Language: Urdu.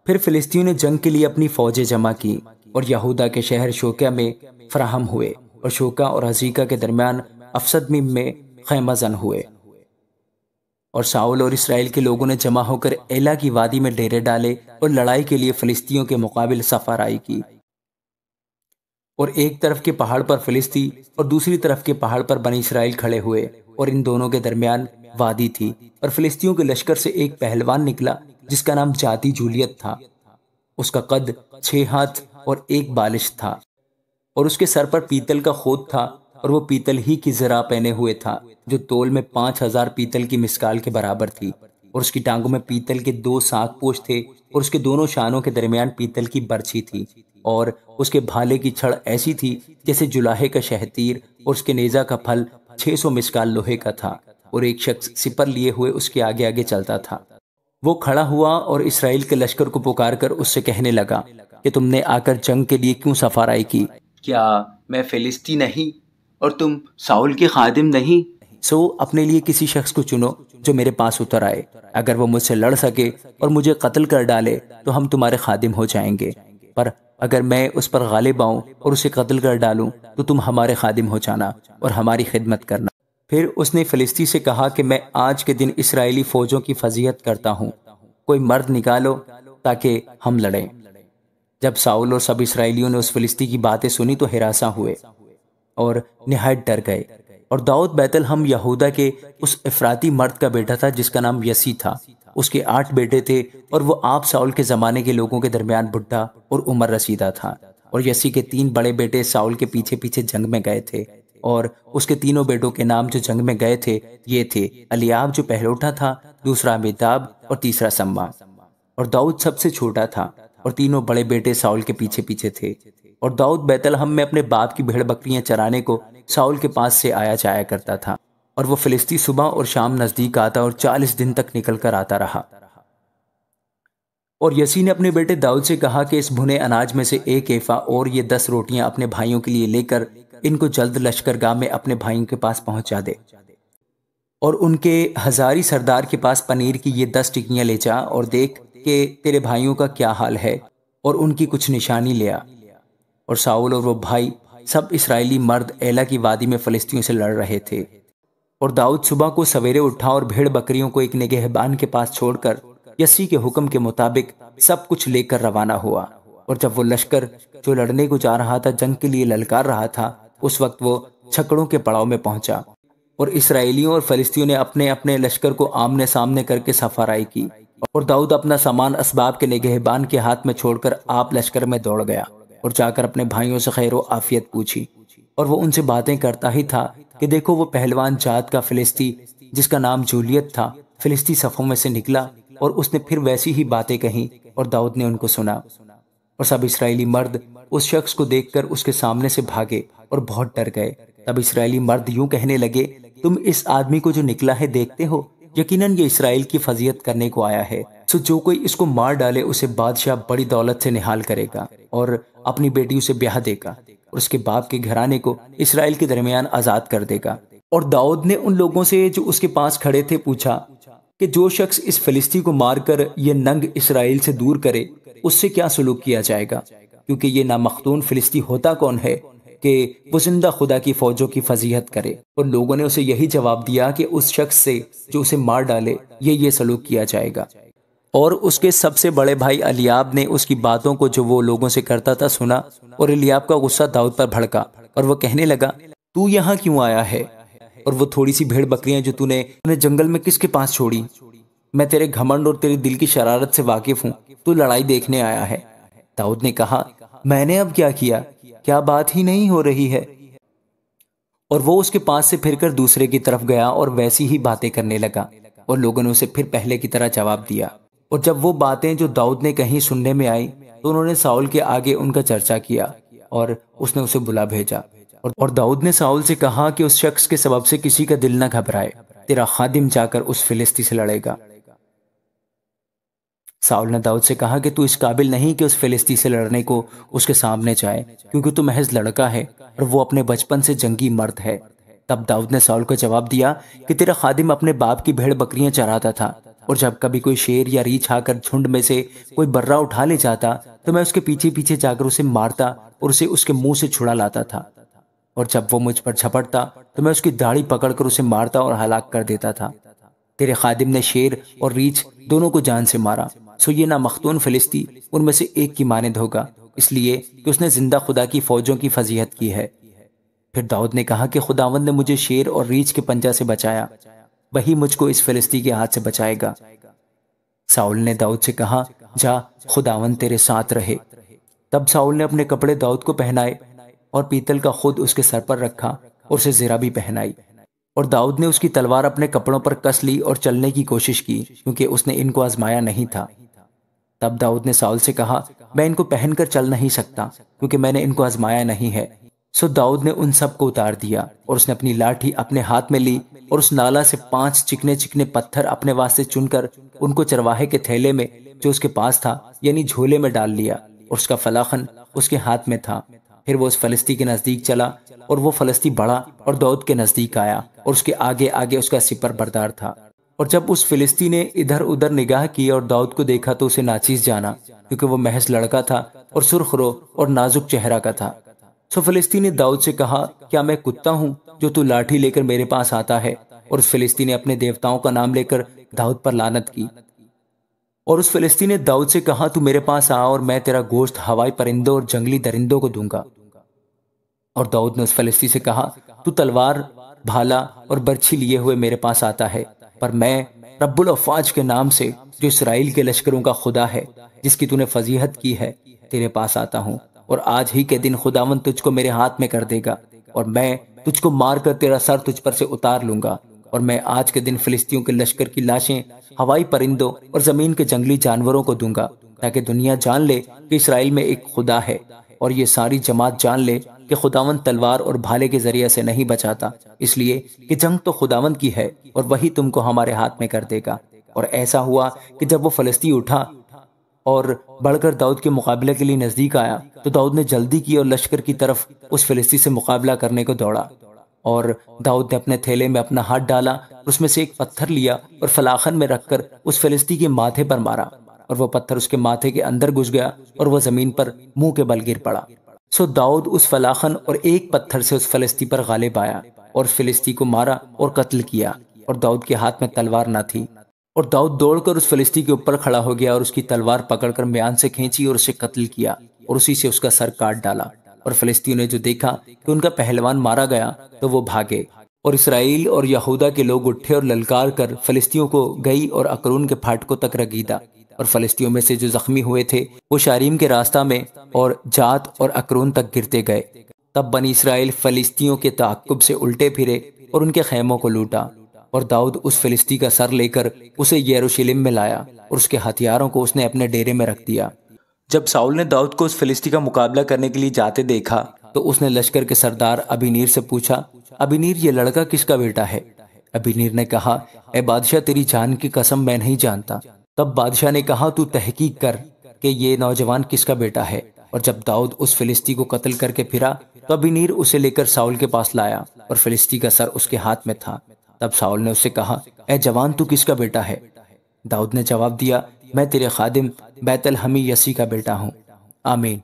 پھر فلسطینیوں نے جنگ کے لیے اپنی فوجیں جمع کی اور یہودا کے شہر شوکہ میں فراہم ہوئے اور شوکہ اور عزیکا کے درمیان افسدمیم میں خیمہ زن ہوئے، اور ساؤل اور اسرائیل کے لوگوں نے جمع ہو کر ایلا کی وادی میں ڈیرے ڈالے اور لڑائی کے لیے فلسطینیوں کے مقابل صف آرائی کی، اور ایک طرف کے پہاڑ پر فلسطی اور دوسری طرف کے پہاڑ پر بنی اسرائیل کھڑے ہوئے، اور ان دونوں کے درمیان وادی تھی، اور فلسطینیوں کے لشکر سے ایک پہلوان نکلا جس کا نام جاتی جولیت تھا۔ اس کا قد 6 ہاتھ اور 1 بالش تھا، اور اس کے سر پر پیتل کا خود تھا، اور وہ پیتل ہی کی زرہ پہنے ہوئے تھا جو تول میں 5000 پیتل کی مسکال کے برابر تھی، اور اس کی ٹانگوں میں پیتل کے 2 ساک پوش تھے، اور اس کے دونوں شانوں کے درمیان پیتل کی برچھی تھی، اور اس کے بھالے کی چھڑ ایسی تھی جیسے جلاہے کا شہتیر، اور اس کے نیزہ کا پھل 600 مسکال لوہے کا تھا، اور ایک شخص سپر لیے ہوئے اس کے آگے آگے چلتا تھا۔ وہ کھڑا ہوا اور اسرائیل کے لشکر کو پکار کر اس سے کہنے لگا کہ تم نے آ کر جنگ کے لیے کیوں صف آرائی کی؟ کیا میں فلسطی نہیں اور تم ساؤل کے خادم نہیں؟ سو اپنے لیے کسی شخص کو چنو جو میرے پاس اتر آئے، اگر وہ مجھ سے لڑ سکے اور مجھے قتل کر ڈالے تو ہم تمہارے خادم ہو جائیں گے، پر اگر میں اس پر غالب آؤں اور اسے قتل کر ڈالوں تو تم ہمارے خادم ہو جانا اور ہماری خدمت کرنا۔ پھر اس نے فلسطی سے کہا کہ میں آج کے دن اسرائیلی فوجوں کی فضیحت کرتا ہوں، کوئی مرد نکالو تاکہ ہم لڑیں۔ جب ساؤل اور سب اسرائیلیوں نے اس فلسطی کی باتیں سنی تو ہراساں ہوئے اور نہایت ڈر گئے، اور داؤد بیت الحم یہودا کے اس افراطی مرد کا بیٹا تھا جس کا نام یسی تھا، اس کے 8 بیٹے تھے، اور وہ آپ ساؤل کے زمانے کے لوگوں کے درمیان بڈھا اور عمر رسیدہ تھا، اور یسی کے 3 بڑے بیٹے ساؤل کے پیچھے پیچھے جنگ میں گئے تھے، اور اس کے تینوں بیٹوں کے نام جو جنگ میں گئے تھے یہ تھے: الیاب جو پہلوٹا تھا، دوسرا امیتاب اور تیسرا سما، اور داؤد سب سے چھوٹا تھا، اور تینوں بڑے بیٹے ساؤل کے پیچھے پیچھے تھے، اور داؤد بیت الحم میں اپنے باپ کی بھیڑ بکریاں چرانے کو ساؤل کے پاس سے آیا جایا کرتا تھا، اور وہ فلسطی صبح اور شام نزدیک آتا اور 40 دن تک نکل کر آتا رہا۔ اور یسی نے اپنے بیٹے داؤد سے کہا کہ اس بھنے اناج میں سے 1 ایفا اور یہ 10 روٹیاں اپنے بھائیوں کے لیے لے کر ان کو جلد لشکرگاہ میں اپنے بھائیوں کے پاس پہنچا دے، اور ان کے ہزاری سردار کے پاس پنیر کی یہ 10 ٹکیاں لے جا اور دیکھ کہ تیرے بھائیوں کا کیا حال ہے، اور ان کی کچھ نشانی لیا۔ اور ساؤل اور وہ بھائی سب اسرائیلی مرد ایلا کی وادی میں فلسطینیوں سے لڑ رہے تھے، اور داؤد صبح کو سویرے اٹھا اور بھیڑ بکریوں کو ایک نگہبان کے پاس چھوڑ کر یسی کے حکم کے مطابق سب کچھ لے کر روانہ ہوا، اور جب وہ لشکر جو لڑنے کو جا رہا تھا جنگ کے لیے للکار رہا تھا، اس وقت وہ چھکڑوں کے پڑاؤ میں پہنچا، اور اسرائیلیوں اور فلسطینیوں نے اپنے اپنے لشکر کو آمنے سامنے کر کے صف آرائی کی، اور داؤد اپنا سامان اسباب کے نگہبان کے ہاتھ میں چھوڑ کر آپ لشکر میں دوڑ گیا، اور جا کر اپنے بھائیوں سے خیر و عافیت پوچھی، اور وہ ان سے باتیں کرتا ہی تھا کہ دیکھو وہ پہلوان جات کا فلسطی جس کا نام جولیت تھا فلسطی صفوں میں سے نکلا، اور اس نے پھر ویسی ہی باتیں کہیں، اور داؤد نے ان کو سنا، اور سب اسرائیلی مرد اس شخص کو دیکھ کر اس کے سامنے سے بھاگے اور بہت ڈر گئے۔ تب اسرائیلی مرد یوں کہنے لگے، تم اس آدمی کو جو نکلا ہے دیکھتے ہو؟ یقیناً یہ اسرائیل کی فضیحت کرنے کو آیا ہے، سو جو کوئی اس کو مار ڈالے اسے بادشاہ بڑی دولت سے نہال کرے گا اور اپنی بیٹیوں سے بیاہ دے گا، اور اس کے باپ کے گھرانے کو اسرائیل کے درمیان آزاد کر دے گا۔ اور داؤد نے ان لوگوں سے جو اس کے پاس کھڑے تھے پوچھا کہ جو شخص اس فلسطی کو مار کر یہ ننگ اسرائیل سے دور کرے اس سے کیا سلوک کیا جائے گا، کیونکہ یہ نامختون فلسطی ہوتا کون ہے کہ وہ زندہ خدا کی فوجوں کی فضیحت کرے؟ اور لوگوں نے اسے یہی جواب دیا کہ اس شخص سے جو اسے مار ڈالے یہ سلوک کیا جائے گا۔ اور اس کے سب سے بڑے بھائی الیاب نے اس کی باتوں کو جو وہ لوگوں سے کرتا تھا سنا، اور الیاب کا غصہ داؤد پر بھڑکا، اور وہ کہنے لگا، تو یہاں کیوں آیا ہے؟ اور وہ تھوڑی سی بھیڑ بکریاں جو تو نے جنگل میں کس کے پاس چھوڑی؟ میں تیرے گھمنڈ اور تیرے دل کی شرارت سے واقف ہوں، تو لڑائی دیکھنے آیا ہے۔ داؤد نے کہا، میں نے اب کیا کیا؟ کیا بات ہی نہیں ہو رہی ہے؟ اور وہ اس کے پاس سے پھر کر دوسرے کی طرف گیا اور ویسی ہی باتیں کرنے لگا، اور لوگوں نے اسے پھر پہلے کی طرح جواب دیا۔ اور جب وہ باتیں جو داؤد نے کہیں سننے میں آئی تو انہوں نے ساؤل کے آگے ان کا چرچا کیا، اور اس نے اسے بلا بھیجا۔ اور داؤد نے ساؤل سے کہا کہ اس شخص کے سبب سے کسی کا دل نہ گھبرائے، تیرا خادم جا کر اس فلسطی سے لڑے گا۔ ساؤل نے داؤد سے کہا کہ تو اس قابل نہیں کہ اس فلسطی سے لڑنے کو اس کے سامنے جائے، کیونکہ تو محض لڑکا ہے اور وہ اپنے بچپن سے جنگی مرد ہے۔ تب داؤد نے ساؤل کو جواب دیا کہ تیرا خادم اپنے باپ کی بھیڑ بکریاں چراتا تھا، اور جب کبھی کوئی شیر یا ریچھ آ کر جھنڈ میں سے کوئی برہ اٹھا لے جاتا تو میں اس کے پیچھے پیچھے جا کر اسے مارتا اور اسے اس کے منہ سے چھڑا لاتا تھا، اور جب وہ مجھ پر جھپٹتا تو میں اس کی داڑھی پکڑ کر اسے مارتا اور ہلاک کر دیتا تھا۔ تیرے خادم نے شیر اور ریچھ دونوں کو جان سے مارا، سو یہ نامختون فلسطی ان میں سے ایک کی مانند ہوگا، اس لیے کہ اس نے زندہ خدا کی فوجوں کی فضیحت کی ہے۔ پھر داؤد نے کہا کہ خداوند نے مجھے شیر اور ریچھ کے پنجہ سے بچایا، وہی مجھ کو اس فلسطی کے ہاتھ سے بچائے گا۔ ساؤل نے داؤد سے کہا، جا، خداوند تیرے ساتھ رہے۔ تب ساؤل نے اپنے کپڑے داؤد کو پہنائے اور پیتل کا خود اس کے سر پر رکھا اور اسے زرہ بھی پہنائی، اور داؤد نے اس کی تلوار اپنے کپڑوں پر کس لی اور چلنے کی کوشش کی، کیونکہ اس نے ان کو آزمایا نہیں تھا۔ تب داؤد نے ساؤل سے کہا، میں ان کو پہن کر چل نہیں سکتا، کیونکہ میں نے ان کو آزمایا نہیں ہے۔ سو داؤد نے ان سب کو اتار دیا، اور اس نے اپنی لاٹھی اپنے ہاتھ میں لی اور اس نالا سے 5 چکنے چکنے پتھر اپنے واسطے چن کر ان کو چرواہے کے تھیلے میں جو اس کے پاس تھا یعنی جھولے میں ڈال لیا، اور اس کا فلاخن اس کے ہاتھ میں تھا۔ پھر وہ اس فلسطی کے نزدیک چلا، اور وہ فلسطی بڑھا اور داؤد کے نزدیک آیا، اور اس کے آگے آگے اس کا سپر بردار تھا۔ اور جب اس فلسطی نے ادھر ادھر نگاہ کی اور داؤد کو دیکھا تو اسے ناچیز جانا، کیونکہ وہ محض لڑکا تھا اور سرخ رو اور نازک چہرہ کا تھا۔ سو فلسطی نے داؤد سے کہا، کیا میں کتا ہوں جو تو لاٹھی لے کر میرے پاس آتا ہے؟ اور اس فلسطی نے اپنے دیوتاؤں کا نام لے کر داؤد پر لعنت کی۔ اور اس فلسطی نے داؤد سے کہا، تو میرے پاس آ اور میں تیرا گوشت ہوائی پرندوں اور جنگلی درندوں کو دوں گا۔ اور داؤد نے اس فلسطی سے کہا، تو تلوار، بھالا اور برچھی لیے ہوئے میرے پاس آتا ہے، پر میں رب الافواج کے نام سے جو اسرائیل کے لشکروں کا خدا ہے، جس کی تو نے فضیحت کی ہے، تیرے پاس آتا ہوں، اور آج ہی کے دن خداوند تجھ کو میرے ہاتھ میں کر دے گا، اور میں تجھ کو مار کر تیرا سر تجھ پر سے اتار لوں گا، اور میں آج کے دن فلسطیوں کے لشکر کی لاشیں ہوائی پرندوں اور زمین کے جنگلی جانوروں کو دوں گا، تاکہ دنیا جان لے کہ اسرائیل میں ایک خدا ہے، اور یہ ساری جماعت جان لے کہ خداوند تلوار اور بھالے کے ذریعے سے نہیں بچاتا، اس لیے کہ جنگ تو خداوند کی ہے اور وہی تم کو ہمارے ہاتھ میں کر دے گا۔ اور ایسا ہوا کہ جب وہ فلسطی اٹھا اور بڑھ کر داؤد کے مقابلے کے لیے نزدیک آیا تو داؤد نے جلدی کی اور لشکر کی طرف اس فلسطی سے مقابلہ کرنے کو دوڑا، اور داؤد نے اپنے تھیلے میں اپنا ہاتھ ڈالا اور اس میں سے ایک پتھر لیا اور فلاخن میں رکھ کر اس فلسطی کے ماتھے پر مارا، اور وہ پتھر اس کے ماتھے کے اندر گھس گیا اور وہ زمین پر منہ کے بل گر پڑا۔ سو داؤد اس فلاخن اور ایک پتھر سے اس فلسطی پر غالب آیا اور اس فلسطی کو مارا اور قتل کیا، اور داؤد کے ہاتھ میں تلوار نہ تھی۔ اور داؤد دوڑ کر اس فلسطی کے اوپر کھڑا ہو گیا اور اس کی تلوار پکڑ کر میان سے کھینچی اور اسے قتل کیا، اور اسی سے اس کا سر کاٹ ڈالا۔ اور فلسطینیوں نے جو دیکھا کہ ان کا پہلوان مارا گیا تو وہ بھاگے، اور اسرائیل اور یہودا کے لوگ اٹھے اور للکار کر فلسطینیوں کو گئی اور اکرون کے پھاٹکوں تک رگیدا، اور فلسطینیوں میں سے جو زخمی ہوئے تھے وہ شاریم کے راستہ میں اور جات اور اکرون تک گرتے گئے۔ تب بنی اسرائیل فلسطینیوں کے تعاقب سے الٹے پھرے اور ان کے خیموں کو لوٹا، اور داؤد اس فلسطی کا سر لے کر اسے یروشلم میں لایا اور اس کے ہتھیاروں کو اس نے اپنے ڈیرے میں رکھ دیا۔ جب ساؤل نے داؤد کو اس فلسطی کا مقابلہ کرنے کے لیے جاتے دیکھا تو اس نے لشکر کے سردار ابینیر سے پوچھا، ابینیر، یہ لڑکا کس کا بیٹا ہے؟ ابینیر نے کہا، اے بادشاہ، تیری جان کی قسم میں نہیں جانتا۔ تب بادشاہ نے کہا، تو تحقیق کر کہ یہ نوجوان کس کا بیٹا ہے۔ اور جب داؤد اس فلسطی کو قتل کر کے پھرا تو ابینیر اسے لے کر ساؤل کے پاس لایا، اور فلسطی کا سر اس کے ہاتھ میں تھا۔ تب ساؤل نے اس سے کہا، اے جوان، تو کس کا بیٹا ہے؟ داؤد نے جواب دیا، میں تیرے خادم بیت الحمی یسی کا بیٹا ہوں۔ آمین۔